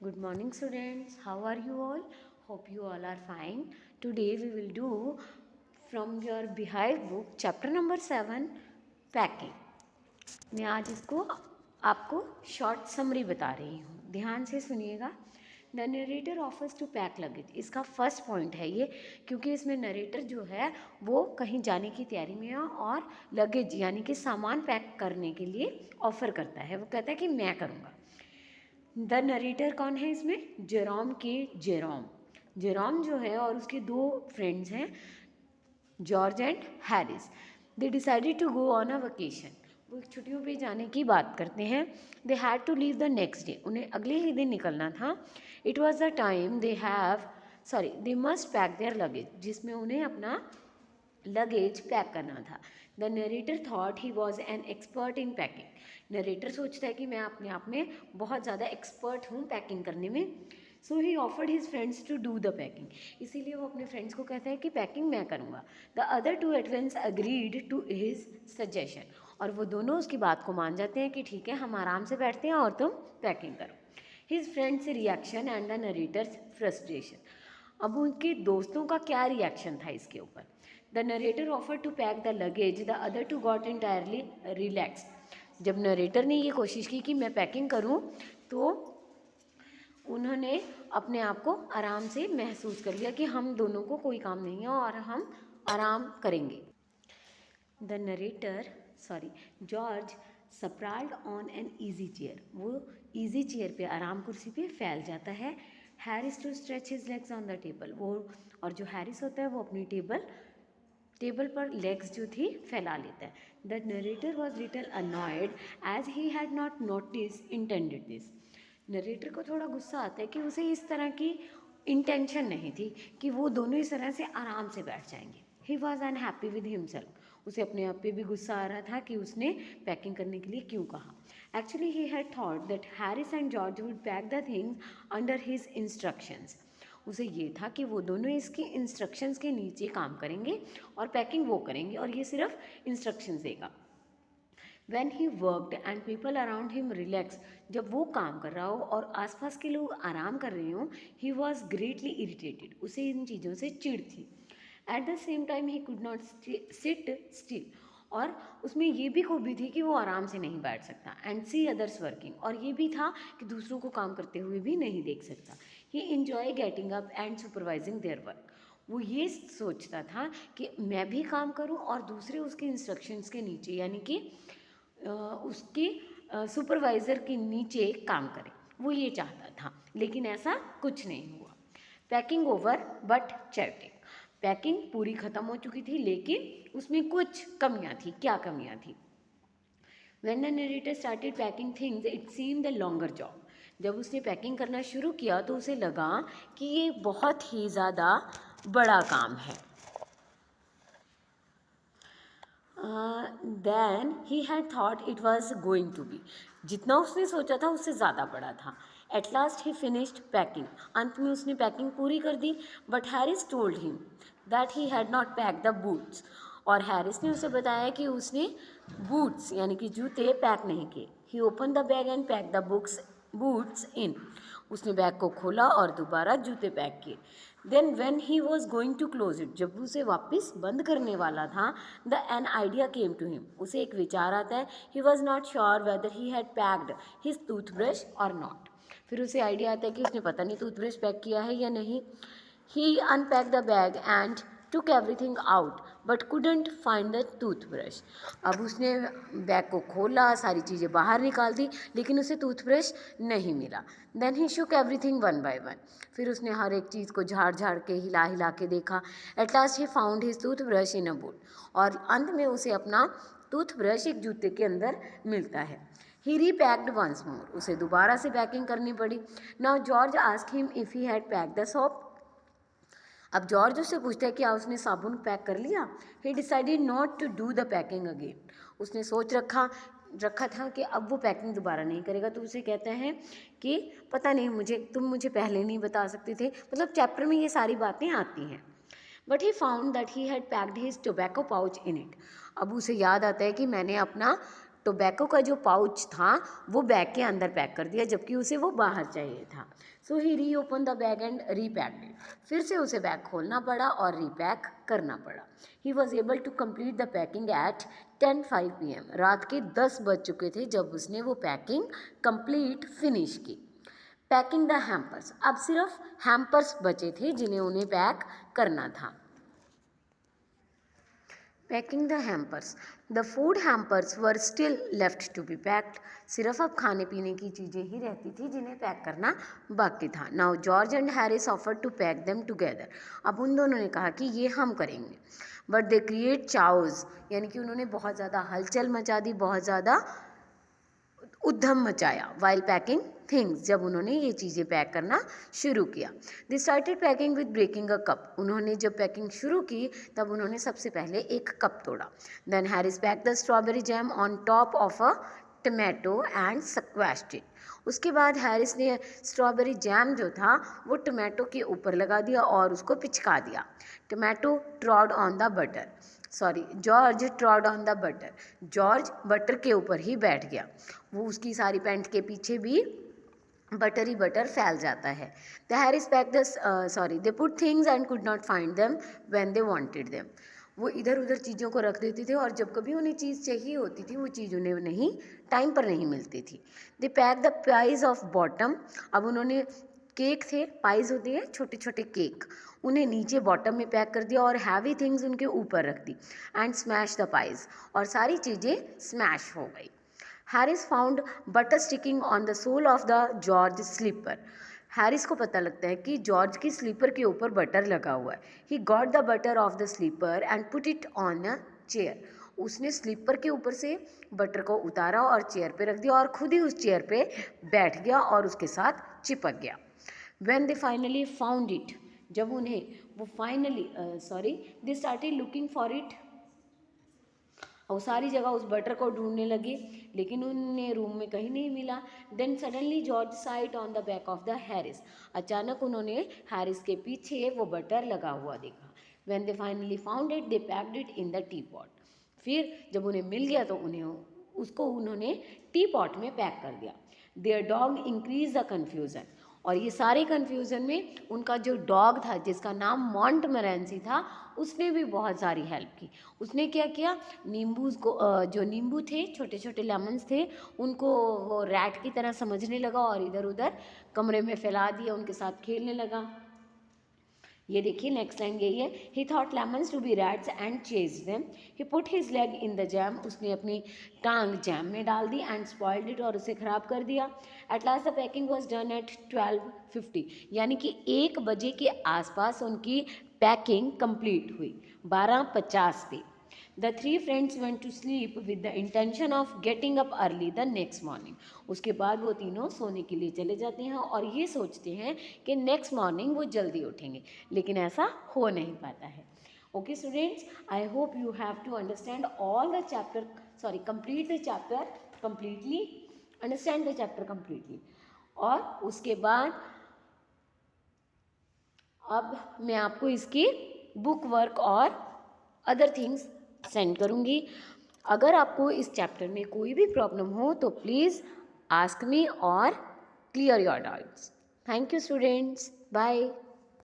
Good morning, students. How are you all? Hope you all are fine. Today we will do from your Behive book, chapter number 7, packing. मैं आज इसको आपको short summary बता रही हूँ, ध्यान से सुनिएगा. The narrator offers to pack luggage, इसका फर्स्ट पॉइंट है ये, क्योंकि इसमें नरेटर जो है वो कहीं जाने की तैयारी में है और लगेज यानी कि सामान पैक करने के लिए ऑफ़र करता है. वो कहता है कि मैं करूँगा. द नरेटर कौन है इसमें? जेरोम के जेरोम. जेरोम जो है और उसके दो फ्रेंड्स हैं, George and Harris. They decided to go on a vacation. वो छुट्टियों पे जाने की बात करते हैं. They had to leave the next day, उन्हें अगले ही दिन निकलना था. It was the time they must pack their luggage, जिसमें उन्हें अपना लगेज पैक करना था. The narrator thought he was an expert in packing. Narrator सोचता है कि मैं अपने आप में बहुत ज़्यादा एक्सपर्ट हूँ पैकिंग करने में. So he offered his friends to do the packing, इसीलिए वो अपने फ्रेंड्स को कहता है कि पैकिंग मैं करूँगा. The other two at once agreed to his suggestion, और वो दोनों उसकी बात को मान जाते हैं कि ठीक है, हम आराम से बैठते हैं और तुम पैकिंग करो. His friends reaction and the narrator's frustration. अब उनके दोस्तों का क्या रिएक्शन था इसके ऊपर? The narrator offer to pack the luggage, the other two got entirely relax. जब नरेटर ने ये कोशिश की कि मैं पैकिंग करूं, तो उन्होंने अपने आप को आराम से महसूस कर लिया कि हम दोनों को कोई काम नहीं है और हम आराम करेंगे. The narrator George sprawled on an easy chair, वो ईजी चेयर पे, आराम कुर्सी पे फैल जाता है. Harris to stretch his legs on the table, वो और जो हैरिस होता है वो अपनी टेबल पर लेग्स जो थी फैला लेता है. The narrator was little annoyed as he had not notice intended this. Narrator को थोड़ा गुस्सा आता है कि उसे इस तरह की इंटेंशन नहीं थी कि वो दोनों इस तरह से आराम से बैठ जाएंगे. He was unhappy with himself, उसे अपने आप पे भी गुस्सा आ रहा था कि उसने पैकिंग करने के लिए क्यों कहा. Actually he had thought that Harris and George would pack the things under his instructions. उसे ये था कि वो दोनों इसकी इंस्ट्रक्शंस के नीचे काम करेंगे और पैकिंग वो करेंगे और ये सिर्फ इंस्ट्रक्शंस देगा. When he worked and people around him relaxed, जब वो काम कर रहा हो और आसपास के लोग आराम कर रहे हों, he was greatly irritated, उसे इन चीज़ों से चिढ़ थी. At the same time he could not sit still, और उसमें ये भी खूबी थी कि वो आराम से नहीं बैठ सकता. एंड सी अदर्स वर्किंग, और ये भी था कि दूसरों को काम करते हुए भी नहीं देख सकता. He enjoy getting up and supervising their work, वो ये सोचता था कि मैं भी काम करूं और दूसरे उसके इंस्ट्रक्शंस के नीचे यानी कि उसके सुपरवाइज़र के नीचे काम करें, वो ये चाहता था. लेकिन ऐसा कुछ नहीं हुआ. Packing over but chatting, packing पूरी ख़त्म हो चुकी थी लेकिन उसमें कुछ कमियां थी. क्या कमियां थी? When the narrator started packing things, it seemed a longer job. जब उसने पैकिंग करना शुरू किया तो उसे लगा कि ये बहुत ही ज़्यादा बड़ा काम है. Then he had thought it was going to be, जितना उसने सोचा था उससे ज़्यादा बड़ा था. At last he finished packing, अंत में उसने पैकिंग पूरी कर दी. But Harris told him that he had not pack the boots, और हैरिस ने उसे बताया कि उसने बूट्स यानी कि जूते पैक नहीं किए. He open the bag and pack the boots in, उसने बैग को खोला और दोबारा जूते पैक किए. Then when he was going to close it, जब उसे वापस बंद करने वाला था, the an idea came to him, उसे एक विचार आता है. He was not sure whether he had packed his toothbrush और नॉट, फिर उसे आइडिया आता है कि उसने पता नहीं टूथब्रश पैक किया है या नहीं. He unpack the bag and took everything out but couldn't find the toothbrush. अब उसने बैग को खोला, सारी चीज़ें बाहर निकाल दी, लेकिन उसे टूथब्रश नहीं मिला. Then he shook everything one by one. फिर उसने हर एक चीज़ को झाड़ के हिला के देखा. At last he found his toothbrush in a boot. और अंत में उसे अपना टूथब्रश एक जूते के अंदर मिलता है. He repacked once more. उसे दोबारा से पैकिंग करनी पड़ी. Now George asked him if he had packed the soap. अब जॉर्ज उससे पूछता है कि उसने साबुन पैक कर लिया. He decided not to do the packing again, उसने सोच रखा था कि अब वो पैकिंग दोबारा नहीं करेगा. तो उसे कहते हैं कि पता नहीं, तुम मुझे पहले नहीं बता सकते थे. मतलब चैप्टर में ये सारी बातें आती हैं. But he found that he had packed his tobacco pouch in it. अब उसे याद आता है कि मैंने अपना टोबैको का जो पाउच था वो बैग के अंदर पैक कर दिया, जबकि उसे वो बाहर चाहिए था। So he reopen the bag and repacked it. फिर से उसे बैग खोलना पड़ा और रीपैक करना पड़ा। He was able to complete the packing at 10:05 PM। रात के 10 बज चुके थे जब उसने वो पैकिंग कंप्लीट फिनिश की। पैकिंग द हैम्पर्स, अब सिर्फ हैम्पर्स बचे थे जिन्हें उन्हें पैक करना था। Packing the hampers, the food hampers were still left to be packed. सिर्फ अब खाने पीने की चीज़ें ही रहती थी जिन्हें पैक करना बाकी था। Now George and Harris offer to pack them together. अब उन दोनों ने कहा कि ये हम करेंगे। बट दे क्रिएट चाउज, यानी कि उन्होंने बहुत ज़्यादा हलचल मचा दी, बहुत ज़्यादा उद्यम मचाया वाइल पैकिंग थिंग्स, जब उन्होंने ये चीज़ें पैक करना शुरू किया। They started packing with breaking a cup. उन्होंने जब पैकिंग शुरू की तब उन्होंने सबसे पहले एक कप तोड़ा। Then Harris pack the strawberry jam on top of a tomato and squashed it. उसके बाद हैरिस ने स्ट्रॉबेरी जैम जो था वो टमाटो के ऊपर लगा दिया और उसको पिचका दिया। Tomato ट्रॉड on the butter, George ट्रॉड on the butter. George butter के ऊपर ही बैठ गया। वो उसकी सारी पैंट के पीछे भी बटर ही बटर फैल जाता है। The Harris pack they put things and could not find them when they wanted them. वो इधर उधर चीज़ों को रख देते थे और जब कभी उन्हें चीज़ चाहिए होती थी वो चीज़ उन्हें नहीं टाइम पर नहीं मिलती थी। They pack the pies of bottom. अब उन्होंने केक थे, पाइज होते हैं छोटे छोटे केक, उन्हें नीचे बॉटम में पैक कर दिया और हैवी थिंग्स उनके ऊपर रख दी। एंड स्मैश द पाइज, और सारी चीज़ें स्मैश हो गई। Harris found butter sticking on the sole of the George slipper. हैरिस को पता लगता है कि जॉर्ज की स्लीपर के ऊपर बटर लगा हुआ है। He got the butter off the slipper and put it on a chair. उसने स्लीपर के ऊपर से बटर को उतारा और चेयर पे रख दिया और खुद ही उस चेयर पे बैठ गया और उसके साथ चिपक गया। When they finally found it, जब उन्हें वो they started looking for it. और सारी जगह उस बटर को ढूंढने लगे लेकिन उन्हें रूम में कहीं नहीं मिला। Then suddenly George sat on the back of the Harris. अचानक उन्होंने हैरिस के पीछे वो बटर लगा हुआ देखा। When they finally found it, they packed it in the teapot. फिर जब उन्हें मिल गया तो उन्होंने टी पॉट में पैक कर दिया। Their dog increased the confusion. और ये सारे कन्फ्यूज़न में उनका जो डॉग था जिसका नाम मॉन्टमरेंसी था उसने भी बहुत सारी हेल्प की। उसने क्या किया, जो नींबू थे, छोटे छोटे लेमन्स थे, उनको वो रैट की तरह समझने लगा और इधर उधर कमरे में फैला दिया, उनके साथ खेलने लगा। ये देखिए नेक्स्ट लाइन यही है। He thought lemons to be rats and chase them. He put his leg in the jam. उसने अपनी टांग जैम में डाल दी एंड स्पॉइल्ड इट, और उसे ख़राब कर दिया। At last the packing was done at 12:50, यानी कि 1 बजे के आसपास उनकी पैकिंग कंप्लीट हुई 12:50 पे। The 3 friends went to sleep with the intention of getting up early the next morning. उसके बाद वो तीनों सोने के लिए चले जाते हैं और ये सोचते हैं कि नेक्स्ट मॉर्निंग वो जल्दी उठेंगे, लेकिन ऐसा हो नहीं पाता है। Okay students, I hope you have to understand all the chapter, complete the chapter completely, understand the chapter completely. और उसके बाद अब मैं आपको इसकी बुक वर्क और अदर थिंग्स सेंड करूँगी। अगर आपको इस चैप्टर में कोई भी प्रॉब्लम हो तो प्लीज़ आस्क मी और clear your doubts. Thank you students, bye.